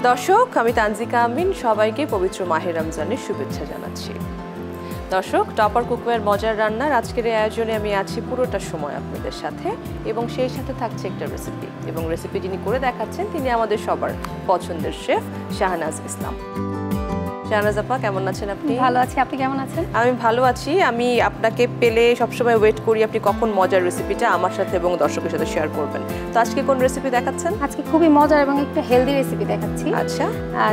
দর্শক, আমি তানজিকা আমিন সবাইকে পবিত্র মাহে রমজানের শুভেচ্ছা জানাচ্ছি। দর্শক, টপার কুকওয়্যার মজার রান্নার আজকের এই আয়োজনে আমি আছি পুরোটা সময় আপনাদের সাথে, এবং সেই সাথে থাকছে একটা রেসিপি, এবং রেসিপি যিনি করে দেখাচ্ছেন তিনি আমাদের সবার পছন্দের শেফ শাহনাজ ইসলাম। শাহনাজ আপা, কেমন আছেন আপনি? ভালো আছি, আপনি কেমন আছেন? আমি ভালো আছি। আমি আপনাকে পেলে সবসময় ওয়েট করি আপনি কখন মজার রেসিপিটা আমার সাথে এবং দর্শকের সাথে শেয়ার করবেন। তো আজকে কোন রেসিপি দেখাচ্ছেন? আজকে খুবই মজার এবং একটা হেলদি রেসিপি দেখাচ্ছি। আচ্ছা,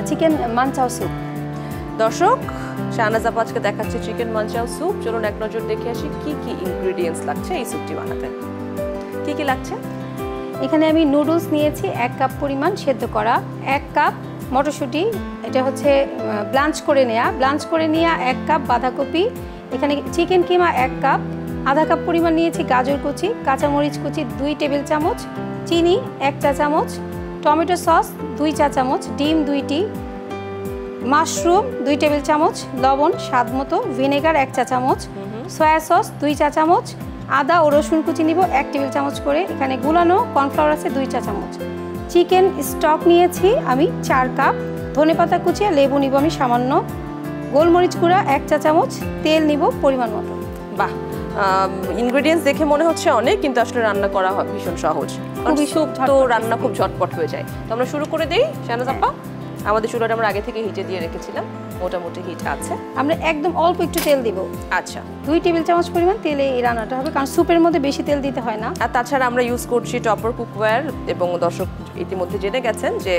চিকেন মানচাও স্যুপ। দর্শক, শাহনাজ আপা আজকে দেখাচ্ছে চিকেন মানচাও স্যুপ। চলুন এক নজর দেখে আসি কি কি ইনগ্রেডিয়েন্টস লাগছে এই স্যুপটি বানাতে। কি কি লাগছে? এখানে আমি নুডলস নিয়েছি 1 কাপ পরিমাণ সেদ্ধ করা, 1 কাপ মটরশুঁটি, এটা হচ্ছে ব্লাঞ্চ করে নেওয়া 1 কাপ বাঁধাকপি, এখানে চিকেন কিমা 1 কাপ, আধা কাপ পরিমাণ নিয়েছি গাজর কুচি, কাঁচামরিচ কুচি 2 টেবিল চামচ, চিনি 1 চা চামচ, টমেটো সস 2 চা চামচ, ডিম 2টি, মাশরুম 2 টেবিল চামচ, লবণ স্বাদ মতো, ভিনেগার 1 চা চামচ, সয়া সস 2 চা চামচ, আদা ও রসুন কুচি নিব 1 টেবিল চামচ করে, এখানে গুলানো কর্নফ্লাওয়ার আছে 2 চা চামচ, চিকেন স্টক নিয়েছি আমি 4 কাপ, ধনেপাতা কুচি আর লেবু নিব আমি সামান্য, গোলমরিচ গুঁড়া 1 চা চামচ, তেল নিব পরিমাণ মতো। বাহ, ইনগ্রেডিয়েন্টস দেখে মনে হচ্ছে অনেক, কিন্তু আসলে রান্না করা ভীষণ সহজ। স্যুপ তো রান্না খুব ঝটপট হয়ে যায়। তো আমরা শুরু করে দেই শাহনাজ আপা। আমাদের চুলাটা আমরা আগে থেকে হিটে দিয়ে রেখেছিলাম, মোটামুটি হিট আছে। আমরা একদম অল্প একটু তেল দিব। আচ্ছা, 2 টেবিল চামচ পরিমাণ তেলে এই রান্নাটা হবে, কারণ স্যুপের মধ্যে বেশি তেল দিতে হয় না। আর তাছাড়া আমরা ইউজ করছি টপার কুকওয়্যার, এবং দর্শক ইতিমধ্যে জেনে গেছেন যে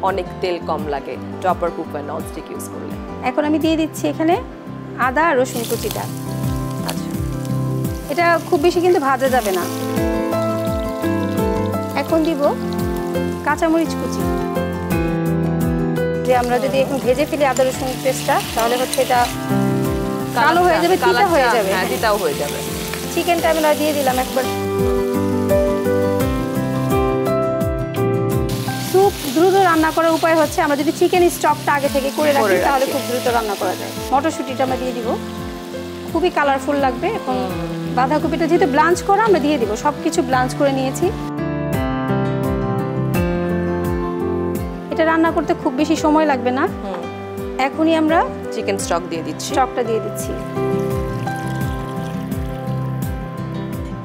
অনেক তেল কম লাগে টপার কুকওয়্যার ননস্টিক ইউজ করলে। এখন আমি দিয়ে দিচ্ছি এখানে আদা রসুন কুচিটা। আচ্ছা, এটা খুব বেশি কিন্তু ভাজা যাবে না। এখন দিব কাঁচামরিচ কুচি। যে আমরা যদি এখন ভেজে ফেলি আদা রসুন পেস্টটা, তাহলে হচ্ছে এটা কালো হয়ে যাবে, তিতা হয়ে যাবে। হ্যাঁ, তিতাও হয়ে যাবে। চিকেনটা আমি দিয়ে দিলাম একবার। স্যুপ দ্রুত রান্না করার উপায় হচ্ছে আমরা যদি চিকেন স্টকটা আগে থেকে করে রাখি তাহলে খুব দ্রুত রান্না করা যায়। মটরশুঁটিটা আমরা দিয়ে দিব, খুবই কালারফুল লাগবে। এখন বাঁধাকপিটা যেহেতু ব্লাঞ্চ করা আমরা দিয়ে দিব, সব কিছু ব্লাঞ্চ করে নিয়েছি। এটা রান্না করতে খুব বেশি সময় লাগবে না। এখনই আমরা চিকেন স্টক দিয়ে দিচ্ছি। স্টকটা দিয়ে দিচ্ছি।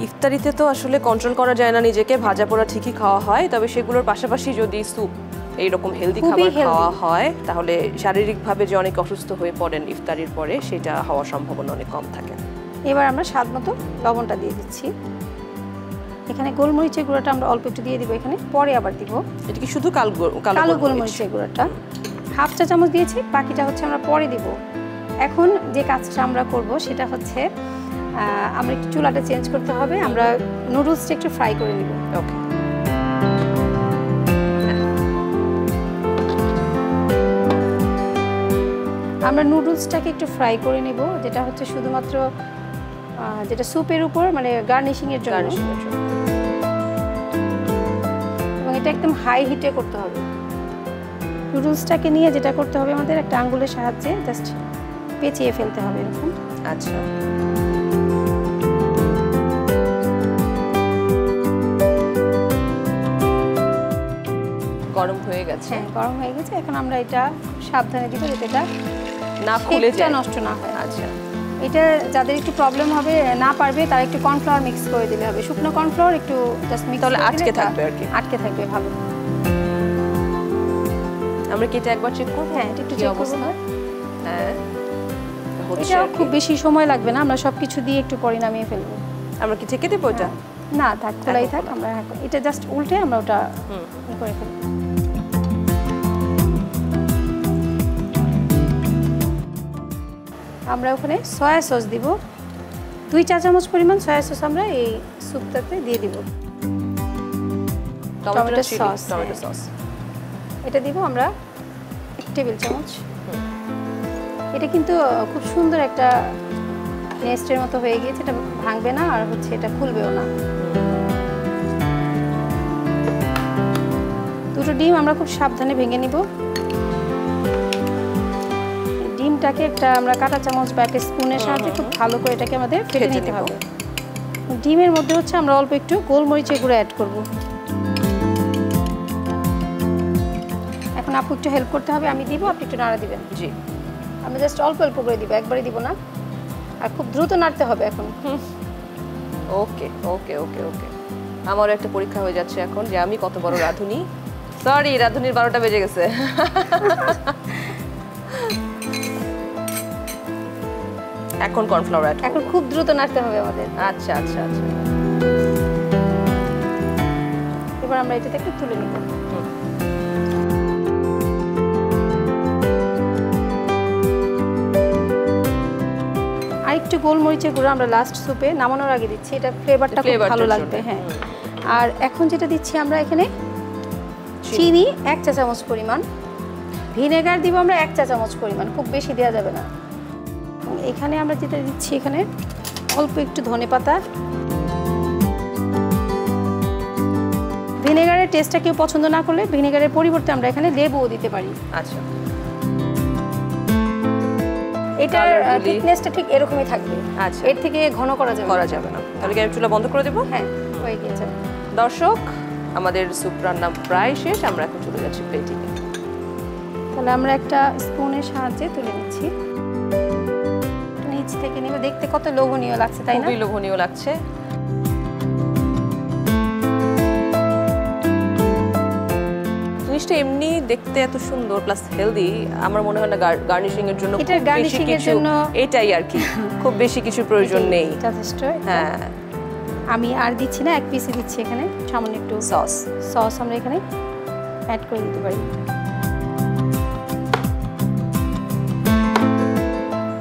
ইফতারিতে তো আসলে কন্ট্রোল করা যায় না নিজেকে, ভাজা পোড়া ঠিকই খাওয়া হয়, তবে সেগুলোর পাশাপাশি যদি স্যুপ এইরকম হেলদি খাবার খাওয়া হয় তাহলে শারীরিকভাবে যে অনেক অসুস্থ হয়ে পড়েন ইফতারির পরে, সেটা হওয়ার সম্ভাবনা অনেক কম থাকে। এবার আমরা স্বাদ মতো লবণটা দিয়ে দিচ্ছি। এখানে গোলমরিচের গুঁড়াটা আমরা অল্প একটু দিয়ে দিব, এখানে পরে আবার দিব। এটা কি শুধু কালো গোলমরিচের গুঁড়াটা 1/2 চা চামচ দিয়েছি, বাকিটা হচ্ছে আমরা পরে দিব। এখন যে কাজটা আমরা করব সেটা হচ্ছে আমরা একটু চুলাটা চেঞ্জ করতে হবে। আমরা নুডলসটা একটু ফ্রাই করে নিব। ওকে, আমরা নুডলসটাকে একটু ফ্রাই করে নিব, যেটা হচ্ছে শুধুমাত্র যেটা স্যুপের উপর মানে গার্নিশিং এর জন্য, এবং এটা একদম হাই হিটে করতে হবে। নুডলসটাকে নিয়ে যেটা করতে হবে আমাদের একটা আঙ্গুলের সাহায্যে জাস্ট পেঁচিয়ে ফেলতে হবে এরকম। আচ্ছা, গরম হয়ে গেছে। হ্যাঁ, গরম হয়ে গেছে। এখন আমরা এটা সাবধানে দিব যাতে এটা না খুলে যায়, নষ্ট না হয়। আচ্ছা, এটা যাদের একটু প্রবলেম হবে না পারবে তারা একটু কর্নফ্লাওয়ার মিক্স করে দিলে হবে। শুকনো কর্নফ্লাওয়ার একটু জাস্ট মিক্স তাহলে আটকে থাকবে আর কি, আটকে থাকবে ভালো। আমরা কি এটা একবার চেক করব? হ্যাঁ, একটু চেক করব। হ্যাঁ, এটা খুব বেশি সময় লাগবে না, আমরা সবকিছু দিয়ে একটু পরে নামিয়ে ফেলবো। আমরা কি ঢেকে দেব এটা? না, থাক, খোলাই থাক। আমরা এটা জাস্ট উল্টে আমরা ওটা করে ফেলবো। আমরা ওখানে সয়া সস দিব, 2 চা চামচ পরিমাণ সয়া সস আমরা এই স্যুপটাতে দিয়ে দিব। টমেটো সস এটা দিব আমরা 1 টেবিল চামচ। এটা কিন্তু খুব সুন্দর একটা নেস্টের মতো হয়ে গিয়েছে, এটা ভাঙবে না আর হচ্ছে এটা খুলবেও না। 2টো ডিম আমরা খুব সাবধানে ভেঙে নিব। ডিমটাকে একটা আমরা কাঁটা চামচ বা একটা স্পুনের সাহায্যে খুব ভালো করে এটাকে আমাদের ফেটে নিতে হবে। ডিমের মধ্যে হচ্ছে আমরা অল্প একটু গোলমরিচের গুঁড়ো অ্যাড করব। এখন এখন আপু একটু হেল্প করতে হবে, আমি দিব, আপনি একটু নাড়া দিবেন। জি, আমি জাস্ট অল্প অল্প করে দিব, একবারই দিব না, আর খুব দ্রুত নাড়তে হবে এখন। ওকে ওকে ওকে ওকে। আমারও একটা পরীক্ষা হয়ে যাচ্ছে এখন যে আমি কত বড় রাঁধুনি। সরি, রাঁধুনির 12টা বেজে গেছে। এখন কর্নফ্লাওয়ার অ্যাড এখন খুব দ্রুত নাড়তে হবে আমাদের। আচ্ছা আচ্ছা আচ্ছা। এবার আমরা এটা থেকে তুলে নিব। আর একটু গোলমরিচের গুঁড়ো আমরা লাস্ট সুপে নামানোর আগে দিচ্ছি, এটা ফ্লেভারটা খুব ভালো লাগবে। হ্যাঁ, আর এখন যেটা দিচ্ছি আমরা এখানে চিনি 1 চা চামচ পরিমাণ, ভিনেগার দিব আমরা 1 চা চামচ পরিমাণ, খুব বেশি দেওয়া যাবে না। এখানে আমরা যেটা দিচ্ছি এখানে অল্প একটু ধনেপাতা। ভিনেগারের টেস্টটা কেউ পছন্দ না করলে ভিনেগারের পরিবর্তে আমরা এখানে লেবুও দিতে পারি। আচ্ছা, এটার থিকনেসটা ঠিক এরকমই থাকবে। আচ্ছা, এর থেকে ঘন করা যাবে না। তাহলে কি আমি চুলা বন্ধ করে দেব? হ্যাঁ, হয়ে গিয়েছে। দর্শক, আমাদের স্যুপ রান্না প্রায় শেষ, আমরা এখন চলে যাচ্ছি প্লেটিং এ। তাহলে আমরা একটা স্পুনের সাহায্যে তুলে নিচ্ছি। নিচ থেকে নিব, দেখতে কত লোভনীয় লাগছে তাই না? খুবই লোভনীয় লাগছে। জিনিসটা এমনি দেখতে এত সুন্দর প্লাস হেলদি, আমার মনে হয় না গার্নিশিং এর জন্য এটা গার্নিশিং এর জন্য এটাই আর কি, খুব বেশি কিছু প্রয়োজন নেই, যথেষ্ট। হ্যাঁ, আমি আর দিচ্ছি না, এক পিসে দিচ্ছি এখানে সামান্য একটু সস আমরা এখানে অ্যাড করে দিতে পারি।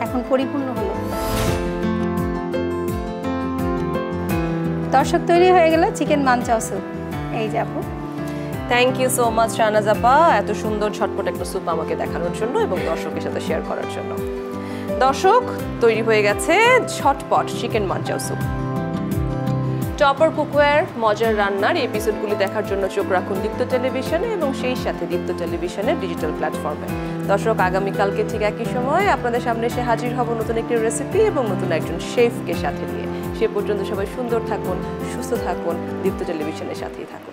এখন পরিপূর্ণ হলো। দর্শক, তৈরি হয়ে গেল চিকেন মানচাও স্যুপ। এই যে আপু, thank you so much Shahnaz আপা, এত সুন্দর ঝটপট একটা স্যুপ আমাকে দেখানোর জন্য এবং দর্শকের সাথে শেয়ার করার জন্য। দর্শক, তৈরি হয়ে গেছে ঝটপট chicken manchow soup. Topper cookware মজার রান্নার এপিসোডগুলি দেখার জন্য চোখ রাখুন দীপ্ত টেলিভিশনে এবং সেই সাথে দীপ্ত টেলিভিশনের ডিজিটাল প্ল্যাটফর্মে। দর্শক, আগামীকালকে ঠিক একই সময় আপনাদের সামনে এসে হাজির হব নতুন একটি রেসিপি এবং নতুন একজন শেফকে সাথে নিয়ে। সে পর্যন্ত সবাই সুন্দর থাকুন, সুস্থ থাকুন, দীপ্ত টেলিভিশনের সাথেই থাকুন।